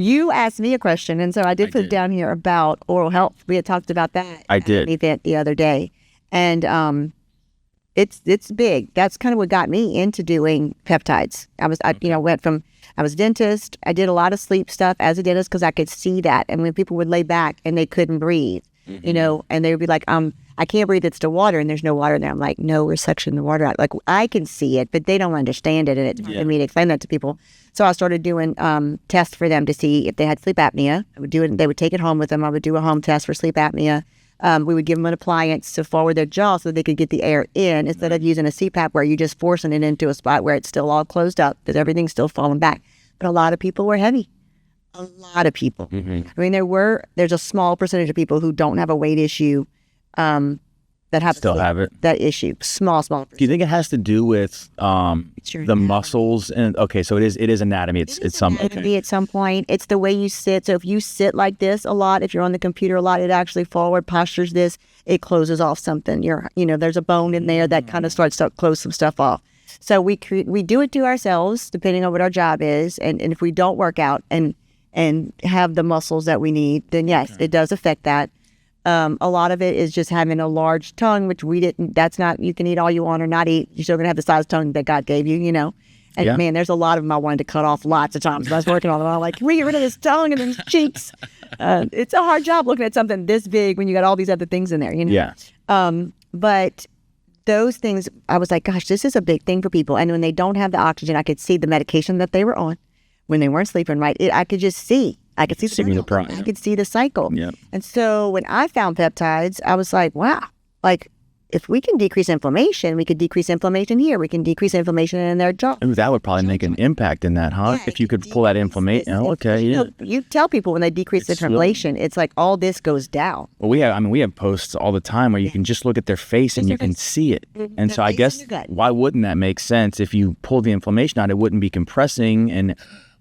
You asked me a question, and so I did put it down here about oral health. We had talked about that at an event the other day. And it's big. That's kind of what got me into doing peptides. I was a dentist. I did a lot of sleep stuff as a dentist because I could see that. And when people would lay back and they couldn't breathe, and they would be like, I can't breathe, it's the water, and there's no water there. I'm like, no, we're suctioning the water out. Like, I can see it, but they don't understand it, and it's hard for me to explain that to people. So I started doing tests for them to see if they had sleep apnea. I would do it. They would take it home with them. I would do a home test for sleep apnea. We would give them an appliance to forward their jaw so they could get the air in instead of using a CPAP where you're just forcing it into a spot where it's still all closed up because everything's still falling back. But a lot of people were heavy. A lot of people. I mean, there's a small percentage of people who don't have a weight issue that have that issue. Small percentage. Do you think it has to do with the muscles? And okay, so it is anatomy. It's some anatomy at some point. It's the way you sit. So if you sit like this a lot, if you're on the computer a lot, it actually forward postures this. It closes off something. There's a bone in there that kind of starts to close some stuff off. So we do it to ourselves depending on what our job is, and if we don't work out and have the muscles that we need, then yes, it does affect that. A lot of it is just having a large tongue, which we didn't. That's not, you can eat all you want or not eat. You're still gonna have the size tongue that God gave you, And man, there's a lot of them I wanted to cut off lots of times. I was working on them. I'm like, can we get rid of this tongue and these cheeks? It's a hard job looking at something this big when you got all these other things in there, Yeah. But those things, I was like, gosh, this is a big thing for people. And when they don't have the oxygen, I could see the medication that they were on when they weren't sleeping right. I could just see. I could see I could see the cycle. Yep. And so when I found peptides, I was like, wow, like if we can decrease inflammation, we could decrease inflammation here. We can decrease inflammation in their jaw. Ooh, that would probably make an impact in that, huh? Yeah, if you could pull that inflammation. Oh, okay, yeah. You tell people when they decrease inflammation, it's like all this goes down. Well, we have posts all the time where you can just look at their face and you can see it. And so I guess why wouldn't that make sense? If you pull the inflammation out, it wouldn't be compressing and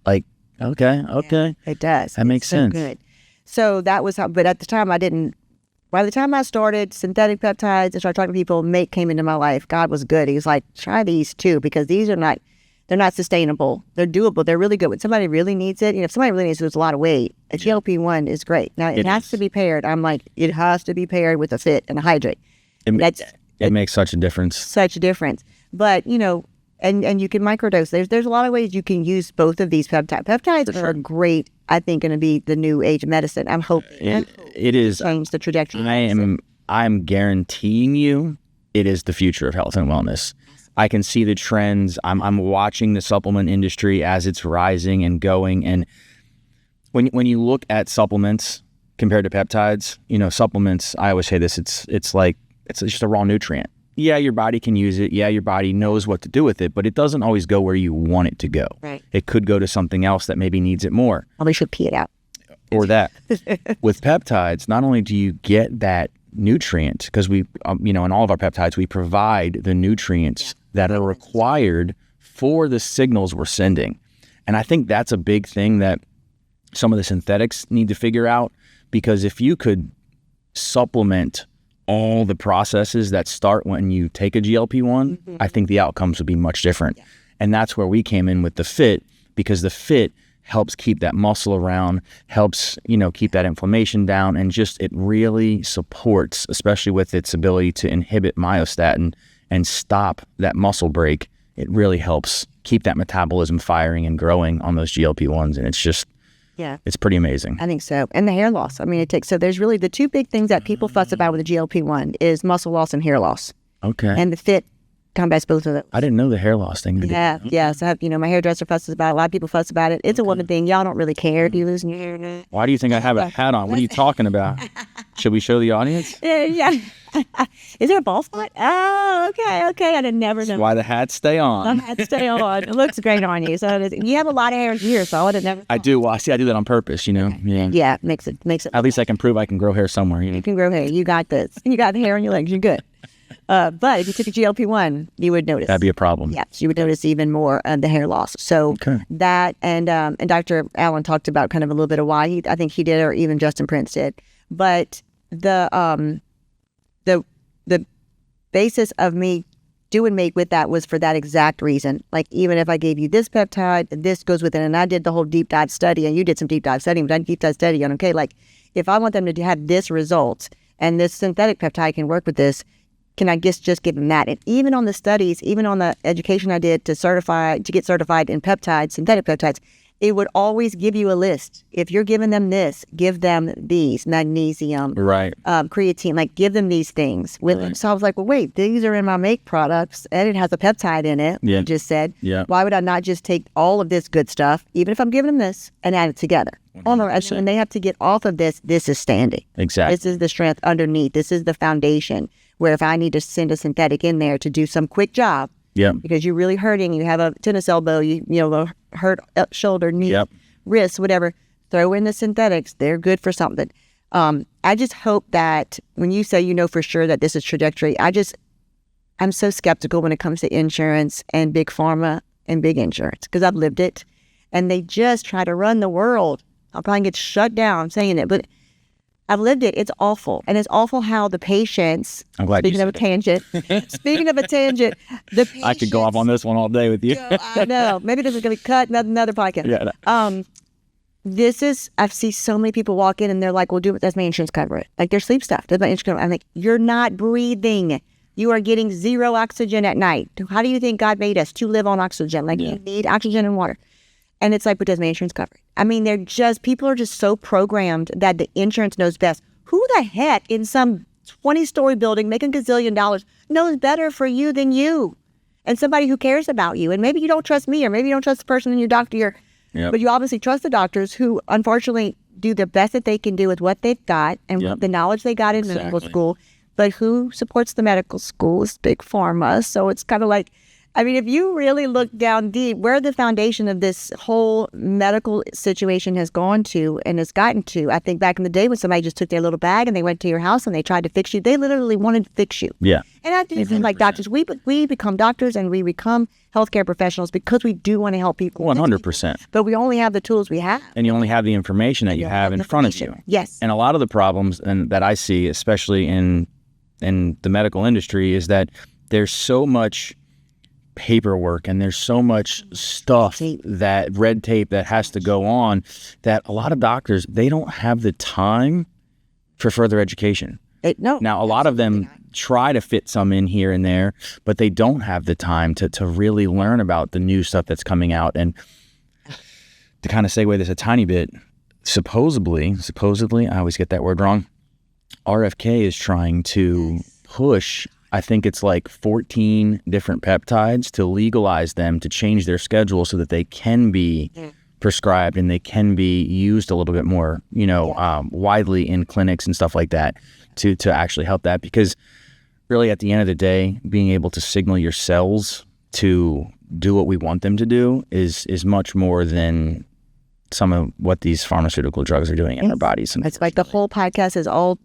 like, okay. Yeah, it does. That makes sense. Good. So that was how, but at the time by the time I started synthetic peptides and started talking to people, Make came into my life. God was good. He was like, try these too, because they're not sustainable. They're doable. They're really good. When somebody really needs it, if somebody really needs to lose a lot of weight, a GLP-1 is great. Now, it has to be paired. I'm like, it has to be paired with a fit and a hydrate. It makes such a difference. Such a difference. But, and you can microdose. There's a lot of ways you can use both of these peptides. Peptides are great, I think, going to be the new age of medicine. I'm hoping. It is. Change the trajectory. I'm guaranteeing you it is the future of health and wellness. I can see the trends. I'm watching the supplement industry as it's rising and going. And when you look at supplements compared to peptides, supplements, I always say this, it's just a raw nutrient. Yeah, your body can use it. Yeah, your body knows what to do with it, but it doesn't always go where you want it to go. Right. It could go to something else that maybe needs it more. Probably should pee it out. Or that. With peptides, not only do you get that nutrient, because we, in all of our peptides, we provide the nutrients that are required for the signals we're sending. And I think that's a big thing that some of the synthetics need to figure out, because if you could supplement all the processes that start when you take a GLP-1, I think the outcomes would be much different. Yeah. And that's where we came in with the FIT, because the FIT helps keep that muscle around, helps, keep that inflammation down, and just it really supports, especially with its ability to inhibit myostatin and stop that muscle break. It really helps keep that metabolism firing and growing on those GLP-1s. And it's just, it's pretty amazing. I think so. And the hair loss. So there's really the two big things that people fuss about with the GLP-1 is muscle loss and hair loss. Okay. And the FIT combats both of those. I didn't know the hair loss thing. Yeah. So my hairdresser fusses about it. A lot of people fuss about it. It's a woman thing. Y'all don't really care if you losing your hair or not. Why do you think I have a hat on? What are you talking about? Should we show the audience? Yeah. Is there a bald spot? Oh, okay. I didn't never know. That's why the hats stay on. The hats stay on. It looks great on you. So you have a lot of hair here, so I would have never. I do. Well, I do that on purpose. Yeah, makes it. At least I can prove I can grow hair somewhere. You can grow hair. You got this. You got the hair on your legs. You're good. But if you took a GLP-1, you would notice. That'd be a problem. Yes, you would notice even more the hair loss. So that and Dr. Allen talked about kind of a little bit of why I think he did, or even Justin Prince did. But the basis of me doing with that was for that exact reason. Like, even if I gave you this peptide, this goes with it, and I did the whole deep dive study, and you did some deep dive study, but I did deep dive study on, okay, like, if I want them to have this result, and this synthetic peptide can work with this, can I just give them that? And even on the studies, even on the education I did to get certified in peptides, synthetic peptides, it would always give you a list. If you're giving them this, give them these, magnesium, Right. Creatine, like give them these things. So I was like, well, wait, these are in my make products and it has a peptide in it, Yeah. you just said. Yeah. Why would I not just take all of this good stuff, even if I'm giving them this, and add it together? Oh, no, and they have to get off of this. This is standing. Exactly. This is the strength underneath. This is the foundation, where if I need to send a synthetic in there to do some quick job, Yep. because you're really hurting, you have a tennis elbow, you know, a hurt shoulder, knee, Yep. wrist, whatever, throw in the synthetics. They're good for something. I just hope that when you say, you know, for sure that this is trajectory, I'm so skeptical when it comes to insurance and big pharma and big insurance, because I've lived it, and they just try to run the world. I'll probably get shut down saying it, but I've lived it. It's awful. And it's awful how the patients, I'm glad speaking you of a tangent, the patients, I could go off on this one all day with you. I know. Maybe this is going to be cut, another podcast. Yeah. I've seen so many people walk in and they're like, well, does my insurance cover it? Like their sleep stuff. Does my insurance cover it? I'm like, you're not breathing. You are getting zero oxygen at night. How do you think God made us to live on oxygen? Like you need oxygen and water. And it's like, but does my insurance cover it? I mean, people are just so programmed that the insurance knows best. Who the heck in some 20-story building making $1 gazillion knows better for you than you? And somebody who cares about you. And maybe you don't trust me, or maybe you don't trust the person in your doctor. But you obviously trust the doctors who, unfortunately, do the best that they can do with what they've got and the knowledge they got in medical school. But who supports the medical school is big pharma. So it's kind of like, I mean, if you really look down deep, where the foundation of this whole medical situation has gone to and has gotten to, I think back in the day when somebody just took their little bag and they went to your house and they tried to fix you, they literally wanted to fix you. Yeah. And I do think like doctors, we become doctors and we become healthcare professionals because we do want to help people. 100%. But we only have the tools we have. And you only have the information that you have in front of you. Yes. And a lot of the problems that I see, especially in the medical industry, is that there's so much paperwork and there's so much stuff, that red tape that has to go on, that a lot of doctors, they don't have the time for further education. Now, a lot of them try to fit some in here and there, but they don't have the time to really learn about the new stuff that's coming out. And to kind of segue this a tiny bit, supposedly, I always get that word wrong, RFK is trying to push, I think it's like 14 different peptides, to legalize them, to change their schedule so that they can be prescribed and they can be used a little bit more, widely in clinics and stuff like that to actually help that. Because really at the end of the day, being able to signal your cells to do what we want them to do is much more than some of what these pharmaceutical drugs are doing in our bodies. It's like the whole podcast is all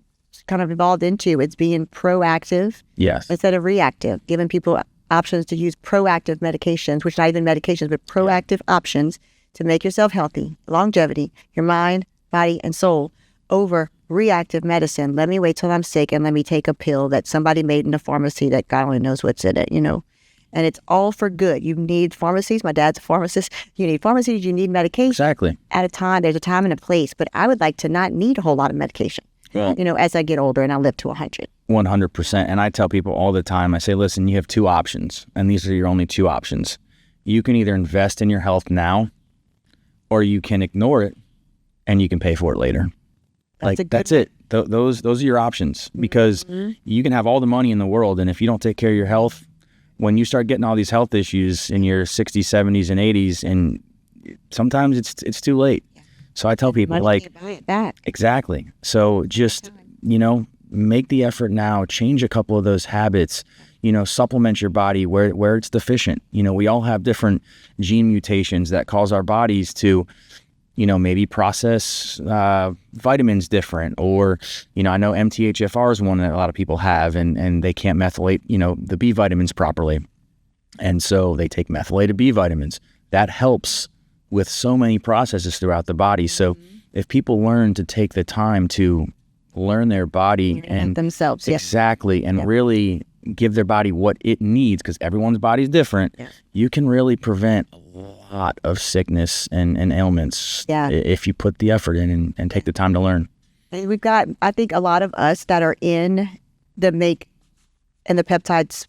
kind of evolved into. It's being proactive instead of reactive, giving people options to use proactive medications, which not even medications, but proactive options to make yourself healthy, longevity, your mind, body, and soul, over reactive medicine. Let me wait till I'm sick and let me take a pill that somebody made in a pharmacy that God only knows what's in it, And it's all for good. You need pharmacies. My dad's a pharmacist. You need pharmacies. You need medication. Exactly. At a time, there's a time and a place. But I would like to not need a whole lot of medication. Well, as I get older and I live to 100. 100%. And I tell people all the time, I say, listen, you have two options, and these are your only two options. You can either invest in your health now, or you can ignore it and you can pay for it later. That's it. Those are your options, because you can have all the money in the world, and if you don't take care of your health, when you start getting all these health issues in your 60s, 70s, and 80s, and sometimes it's too late. So I tell people, exactly. So just, make the effort now, change a couple of those habits, supplement your body where it's deficient. We all have different gene mutations that cause our bodies to, maybe process vitamins different, or, I know MTHFR is one that a lot of people have, and they can't methylate, the B vitamins properly. And so they take methylated B vitamins. That helps with so many processes throughout the body. So if people learn to take the time to learn their body and themselves, exactly, and really give their body what it needs, because everyone's body is different, you can really prevent a lot of sickness and ailments if you put the effort in and take the time to learn. And we've got, I think, a lot of us that are in the peptides,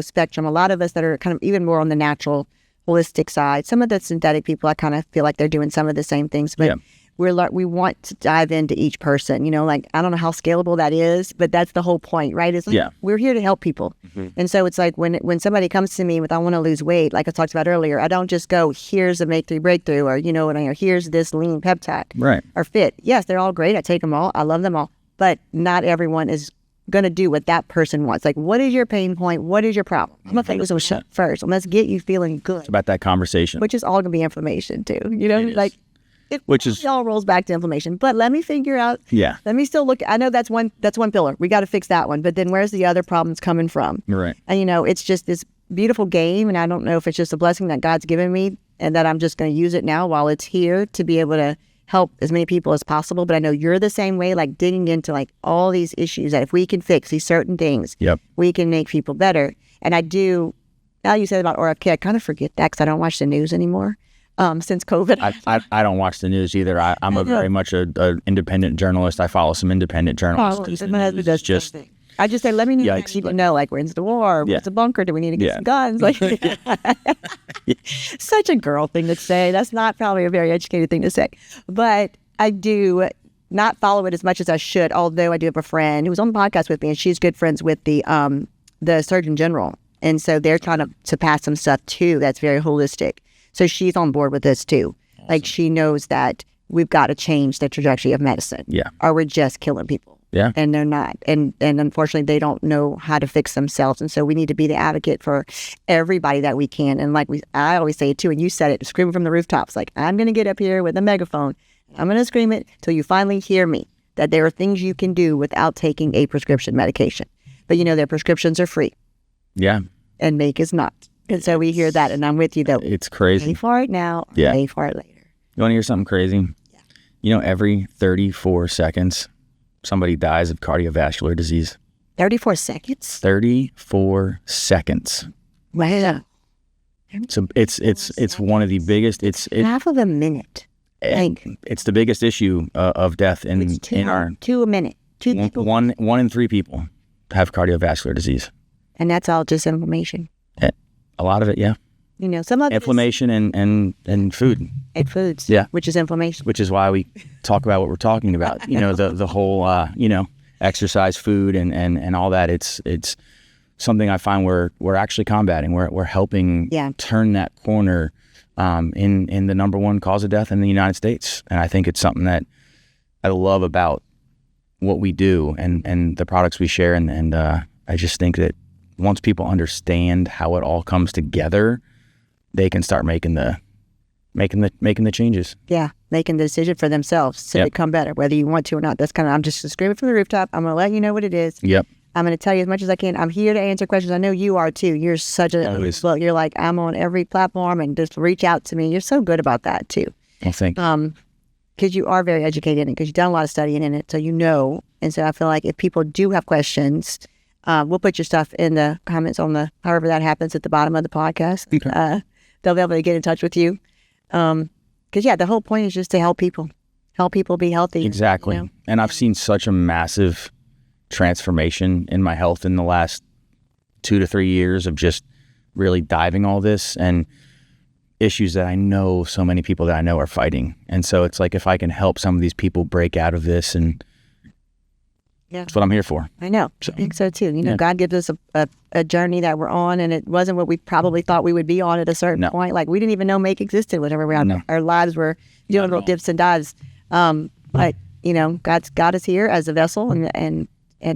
spectrum. A lot of us that are kind of even more on the natural, holistic side. Some of the synthetic people, I kind of feel like they're doing some of the same things, but we want to dive into each person. Like, I don't know how scalable that is, but that's the whole point, right? Is we're here to help people, and so it's like when somebody comes to me with, I want to lose weight, like I talked about earlier, I don't just go, here's a Make 3 breakthrough, or here's this lean peptide, right? Or fit. Yes, they're all great. I take them all. I love them all, but not everyone is going to do what that person wants. Like, what is your pain point? What is your problem? I'm going to focus on shut first. Let's get you feeling good. It's about that conversation. Which is all going to be inflammation too. It all rolls back to inflammation. But let me figure out, let me still look. I know that's one pillar. We got to fix that one. But then where's the other problems coming from? Right. And, it's just this beautiful game. And I don't know if it's just a blessing that God's given me and that I'm just going to use it now while it's here to be able to help as many people as possible. But I know you're the same way, like digging into like all these issues that if we can fix these certain things, we can make people better. And I do, now you said about RFK, I kind of forget that because I don't watch the news anymore since COVID. I don't watch the news either. I'm very much a independent journalist. I follow some independent journalists. My husband does just thing. I just say, let me know, people know, like, when's the war? What's the bunker? Do we need to get some guns? Like, such a girl thing to say. That's not probably a very educated thing to say. But I do not follow it as much as I should, although I do have a friend who was on the podcast with me, and she's good friends with the Surgeon General. And so they're trying to pass some stuff, too, that's very holistic. So she's on board with this, too. Awesome. Like, she knows that we've got to change the trajectory of medicine. Or we're just killing people. And they're not. And unfortunately, they don't know how to fix themselves. And so we need to be the advocate for everybody that we can. And like I always say it too, and you said it, screaming from the rooftops. Like, I'm going to get up here with a megaphone. I'm going to scream it till you finally hear me, that there are things you can do without taking a prescription medication. But their prescriptions are free. And Make is not. And so we hear that, and I'm with you, though. It's crazy. Pay for it now, pay for it later. You want to hear something crazy? Every 34 seconds, somebody dies of cardiovascular disease. 34 seconds? 34 seconds. Wow. So it's one of the biggest. It's half of a minute. It's the biggest issue of death in our 2 a minute. 2 people. One in 3 people have cardiovascular disease, and that's all just inflammation. A lot of it, some of inflammation and food. And foods, which is inflammation. Which is why we talk about what we're talking about. The whole exercise, food, and all that. It's something I find we're actually combating. We're helping turn that corner in the number one cause of death in the United States. And I think it's something that I love about what we do and the products we share. And I just think that once people understand how it all comes together, they can start making the changes. Making the decision for themselves to become better, whether you want to or not. That's I'm just screaming from the rooftop. I'm going to let you know what it is. I'm going to tell you as much as I can. I'm here to answer questions. I know you are too. You're such well, you're like, I'm on every platform and just reach out to me. You're so good about that too. Well, thank you. Because you are very educated in it, because you've done a lot of studying in it, so And so I feel like if people do have questions, we'll put your stuff in the comments on however that happens at the bottom of the podcast. Okay. They'll be able to get in touch with you. Because, the whole point is just to help people be healthy. Exactly. And I've seen such a massive transformation in my health in the last 2 to 3 years of just really diving all this and issues that I know so many people that I know are fighting. And so it's like, if I can help some of these people break out of this, and that's what I'm here for. I know. I think so too. God gives us a journey that we're on, and it wasn't what we probably thought we would be on at a certain point. Like, we didn't even know Make existed whenever our lives were doing little dips and dives. But God's got us here as a vessel and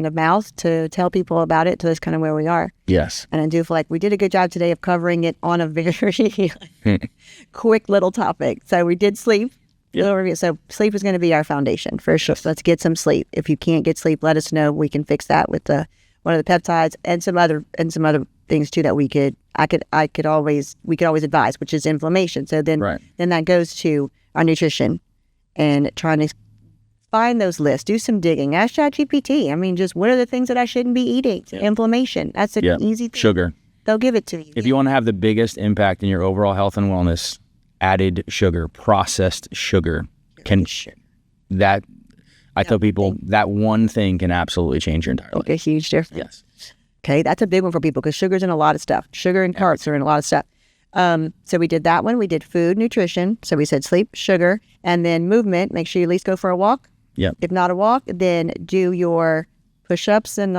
a mouth to tell people about it. So that's kind of where we are. Yes. And I do feel like we did a good job today of covering it on a very quick little topic. So we did sleep. So sleep is going to be our foundation for sure. So let's get some sleep. If you can't get sleep, let us know. We can fix that with one of the peptides and some other things too that we could always advise, which is inflammation. So then that goes to our nutrition and trying to find those lists, do some digging, ask ChatGPT. I mean, just what are the things that I shouldn't be eating? Inflammation. That's an easy thing. Sugar. They'll give it to you. If you want to have the biggest impact in your overall health and wellness, added sugar, processed sugar that I tell people that one thing can absolutely change your entire life. Make a huge difference. Yes. Okay, that's a big one for people because sugar's in a lot of stuff. Sugar and carbs are in a lot of stuff. So we did that one. We did food, nutrition. So we said sleep, sugar, and then movement. Make sure you at least go for a walk. Yep. If not a walk, then do your push-ups and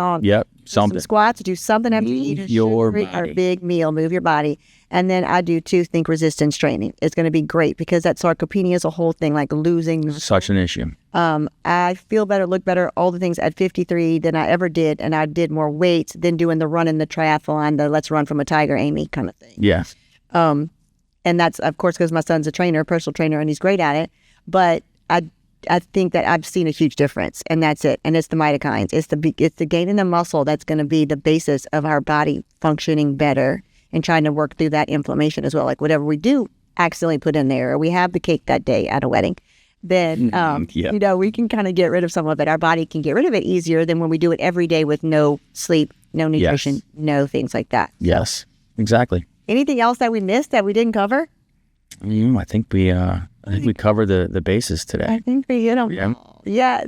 some squats. Do something after you eat a big meal. Move your body. And then I do tooth resistance training. It's going to be great because that sarcopenia is a whole thing, like losing. Such an issue. I feel better, look better, all the things at 53 than I ever did. And I did more weights than doing the run in the triathlon, the let's run from a tiger, Aimee kind of thing. Yeah. And that's, of course, because my son's a trainer, personal trainer, and he's great at it. But I think that I've seen a huge difference, and that's it. And it's the mitokines. It's the gaining the muscle that's going to be the basis of our body functioning better and trying to work through that inflammation as well. Like whatever we do accidentally put in there, or we have the cake that day at a wedding, then we can kind of get rid of some of it. Our body can get rid of it easier than when we do it every day with no sleep, no nutrition, no things like that. Yes, exactly. Anything else that we missed that we didn't cover? I think we covered the bases today. I think we hit them. Yeah. Yes.